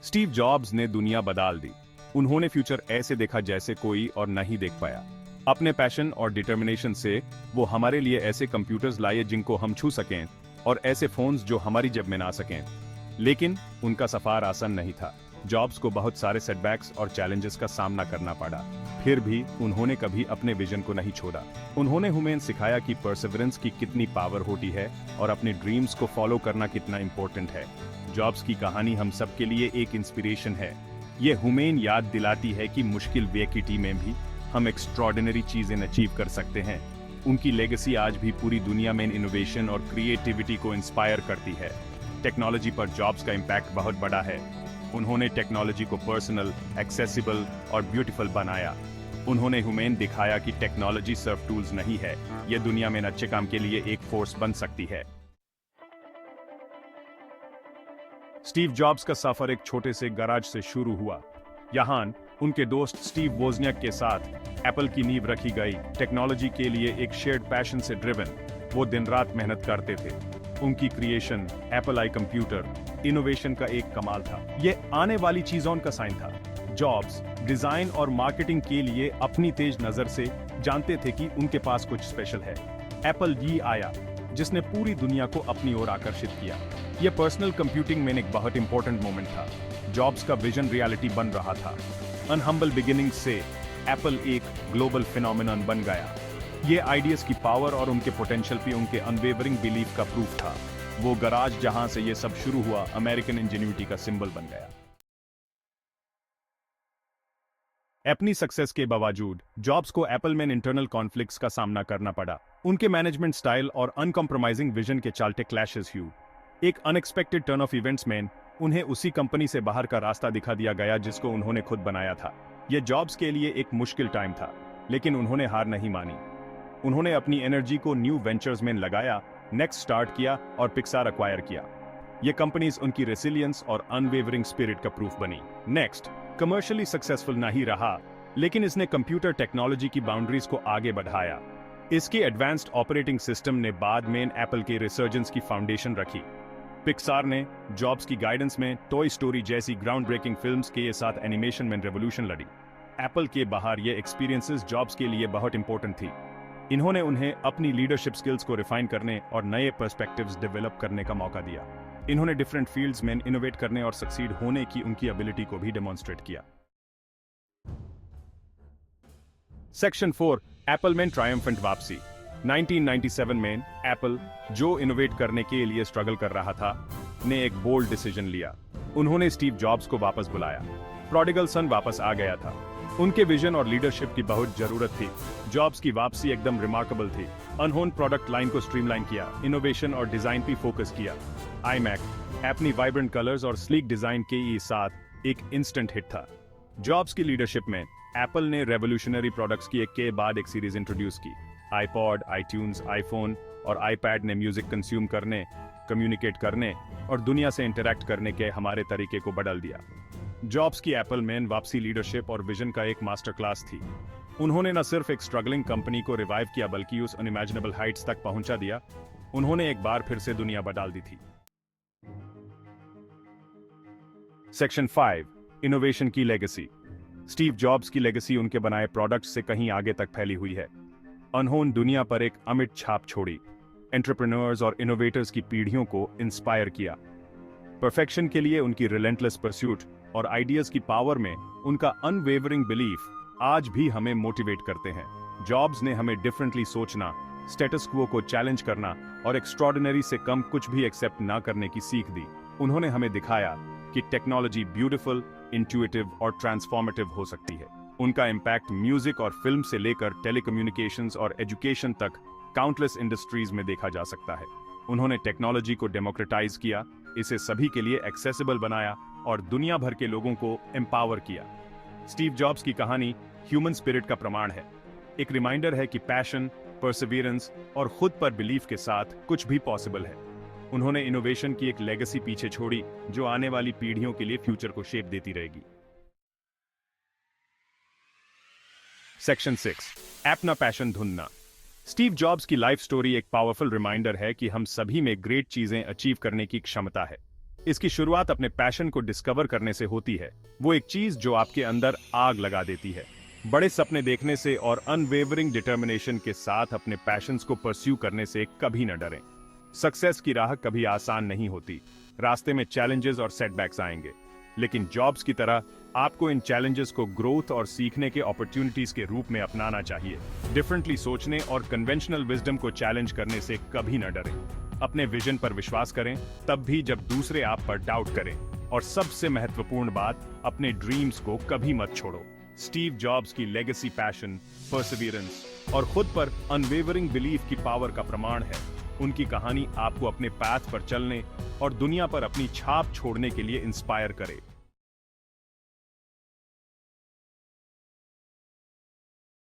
Steve jobs ने दुनिया बदल दी। उन्होंने फ्यूचर ऐसे देखा जैसे कोई और नहीं देख पाया। अपने पैशन और डिटर्मिनेशन से वो हमारे लिए ऐसे कंप्यूटर्स लाए जिनको हम छू सकें और ऐसे फोन्स जो हमारी जेब में ना सकें। लेकिन उनका सफर आसान नहीं था। जॉब्स को बहुत सारे सेटबैक्स और चैलेंजेस का सामना करना पड़ा। फिर भी उन्होंने कभी अपने विजन को नहीं छोड़ा। उन्होंने हमें सिखाया कि परसिवरेंस की कितनी पावर होती है और अपने ड्रीम्स को फॉलो करना कितना इंपॉर्टेंट है। जॉब्स की कहानी हम सबके लिए एक इंस्पिरेशन है। ये हमें याद दिलाती है कि मुश्किल वैकेटी में भी हम एक्स्ट्रॉर्डिनरी चीजें अचीव कर सकते हैं। उनकी लेगेसी आज भी पूरी दुनिया में इनोवेशन और क्रिएटिविटी को इंस्पायर करती है। टेक्नोलॉजी पर जॉब्स का इम्पैक्ट बहुत बड़ा है। उन्होंने टेक्नोलॉजी को पर्सनल, एक्सेसिबल और ब्यूटीफुल बनाया। उन्होंने हमें दिखाया कि टेक्नोलॉजी सिर्फ टूल्स नहीं है, यह दुनिया में अच्छे काम के लिए एक फोर्स बन सकती है। स्टीव जॉब्स का सफर एक छोटे से गैराज से शुरू हुआ। यहाँ उनके दोस्त स्टीव वोज़नियाक के साथ एप्पल की नींव रखी गई। टेक्नोलॉजी के लिए एक शेयर्ड पैशन से ड्रिवन वो दिन रात मेहनत करते थे। उनकी क्रिएशन एप्पल आई कंप्यूटर इनोवेशन का एक कमाल था। ये आने वाली चीजों का साइन था। जॉब्स डिजाइन और मार्केटिंग के लिए अपनी तेज नजर से जानते थे कि उनके पास कुछ स्पेशल है। एप्पल जी आया जिसने पूरी दुनिया को अपनी ओर आकर्षित किया। यह पर्सनल कंप्यूटिंग में एक बहुत इंपॉर्टेंट मोमेंट था। जॉब्स का विजन रियलिटी बन रहा था। अनहम्बल बिगिनिंग से एप्पल एक ग्लोबल फिनोमेनन बन गया। ये आइडियाज की पावर और उनके पोटेंशियल पे उनके अनवेवरिंग बिलीफ का प्रूफ था। वो गराज जहां से ये सब शुरू हुआ अमेरिकन इंजेन्युइटी का सिंबल बन गया। अपनी सक्सेस के बावजूद जॉब्स को एप्पल में इंटरनल कॉन्फ्लिक्ट्स का सामना करना पड़ा। उनके मैनेजमेंट स्टाइल और अनकॉम्प्रोमाइजिंग विजन के चलते क्लैशेस हुए। एक अनएक्सपेक्टेड टर्न ऑफ इवेंट्स में उन्हें उसी कंपनी से बाहर का रास्ता दिखा दिया गया जिसको उन्होंने खुद बनाया था। यह जॉब्स के लिए एक मुश्किल टाइम था, लेकिन उन्होंने हार नहीं मानी। उन्होंने अपनी एनर्जी को न्यू वेंचर्स में लगाया, नेक्स्ट स्टार्ट किया और पिक्सार एक्वायर किया। ये कंपनीज उनकी रेसिलियंस और अनवेवरिंग स्पिरिट का प्रूफ बनी। नेक्स्ट कमर्शियली सक्सेसफुल नहीं रहा, लेकिन इसने कंप्यूटर टेक्नोलॉजी की बाउंड्रीज को आगे बढ़ाया। इसके एडवांस्ड ऑपरेटिंग सिस्टम ने बाद में एप्पल के रिसर्जेंस की फाउंडेशन रखी। पिक्सार ने जॉब्स की गाइडेंस में टॉय स्टोरी जैसी ग्राउंड ब्रेकिंग फिल्म्स के साथ एनिमेशन में रेवोल्यूशन लड़ी। एप्पल के बाहर ये एक्सपीरियंसेस जॉब्स के लिए बहुत इंपॉर्टेंट थी। इन्होंने उन्हें अपनी लीडरशिप स्किल्स को रिफाइन करने और नए पर्सपेक्टिव्स डेवलप करने का मौका दिया। इन्होंने डिफरेंट फील्ड्स में इनोवेट करने और सक्सीड होने की उनकी एबिलिटी को भी डेमोन्स्ट्रेट किया। सेक्शन 4 एप्पल में ट्रायम्फेंट वापसी। 1997 में एप्पल, जो इनोवेट करने के लिए स्ट्रगल कर रहा था, ने एक बोल्ड डिसीजन लिया। उन्होंने स्टीव जॉब्स को वापस बुलाया। प्रोडिगल सन वापस आ गया था। उनके विजन और लीडरशिप की बहुत जरूरत थी। जॉब्स की वापसी एकदम रिमार्केबल थी। उन्होंने प्रोडक्ट लाइन को स्ट्रीमलाइन किया, इनोवेशन और डिजाइन पे फोकस किया। iMac अपनी वाइब्रेंट कलर्स और स्लीक डिजाइन के साथ एक इंस्टेंट हिट था। जॉब्स की लीडरशिप में एप्पल ने रेवोल्यूशनरी प्रोडक्ट्स की एक के बाद एक सीरीज इंट्रोड्यूस की। आईपॉड, आईट्यून्स, आईफोन और आईपैड ने म्यूजिक कंज्यूम करने, कम्युनिकेट करने और दुनिया से इंटरैक्ट करने के हमारे तरीके को बदल दिया। जॉब्स की एप्पल में वापसी लीडरशिप और विजन का एक मास्टर क्लास थी। उन्होंने न सिर्फ एक स्ट्रगलिंग कंपनी को रिवाइव किया बल्कि उस अनइमेजिनेबल हाइट्स तक पहुंचा दिया। उन्होंने एक बार फिर से दुनिया बदल दी थी। सेक्शन 5 इनोवेशन की लेगेसी। स्टीव जॉब्स की लेगेसी उनके बनाए प्रोडक्ट्स से कहीं आगे तक फैली हुई है। उन्होंने दुनिया पर एक अमिट छाप छोड़ी, एंटरप्रेन्योर्स और इनोवेटर्स की पीढ़ियों को इंस्पायर किया। परफेक्शन के लिए उनकी रिलेंटलेस परस्यूट और आइडियाज की पावर में उनका अनवेवरिंग बिलीफ आज भी हमें मोटिवेट करते हैं। जॉब्स ने हमें डिफरेंटली सोचना, स्टेटस क्वो को चैलेंज करना और एक्स्ट्रॉर्डिनरी से कम कुछ भी एक्सेप्ट ना करने की सीख दी। उन्होंने हमें दिखाया कि टेक्नोलॉजी ब्यूटीफुल, इंट्यूटिव और ट्रांसफॉर्मेटिव हो सकती है। उनका इम्पैक्ट म्यूजिक और फिल्म से लेकर टेलीकम्युनिकेशंस और एजुकेशन तक काउंटलेस इंडस्ट्रीज में देखा जा सकता है। उन्होंने टेक्नोलॉजी को डेमोक्रेटाइज किया, इसे सभी के लिए एक्सेसिबल बनाया और दुनिया भर के लोगों को एम्पावर किया। स्टीव जॉब्स की कहानी ह्यूमन स्पिरिट का प्रमाण है। एक रिमाइंडर है कि पैशन, परसिवियरेंस और खुद पर बिलीफ के साथ कुछ भी पॉसिबल है। उन्होंने इनोवेशन की एक लेगेसी पीछे छोड़ी जो आने वाली पीढ़ियों के लिए फ्यूचर को शेप देती रहेगी। सेक्शन 6 अपना पैशन ढूंढना। स्टीव जॉब्स की लाइफ स्टोरी एक पावरफुल रिमाइंडर है कि हम सभी में ग्रेट चीजें अचीव करने की क्षमता है। इसकी शुरुआत अपने पैशन को डिस्कवर करने से होती है, वो एक चीज जो आपके अंदर आग लगा देती है। बड़े सपने देखने से और अनवेवरिंग डिटर्मिनेशन के साथ अपने पैशंस को परस्यू करने से कभी न डरें। सक्सेस की राह कभी आसान नहीं होती, रास्ते में चैलेंजेस और सेटबैक्स आएंगे, लेकिन जॉब्स की तरह आपको इन चैलेंजेस को ग्रोथ और सीखने के अपॉर्चुनिटीज के रूप में अपनाना चाहिए। डिफरेंटली सोचने और कन्वेंशनल विजडम को चैलेंज करने से कभी न डरें। अपने विजन पर विश्वास करें, तब भी जब दूसरे आप पर डाउट करें, और सबसे महत्वपूर्ण बात, अपने ड्रीम्स को कभी मत छोड़ो। स्टीव जॉब्स की लेगेसी पैशन, परसिवियरेंस और खुद पर अनवेवरिंग बिलीफ की पावर का प्रमाण है। उनकी कहानी आपको अपने पाथ पर चलने और दुनिया पर अपनी छाप छोड़ने के लिए इंस्पायर करे।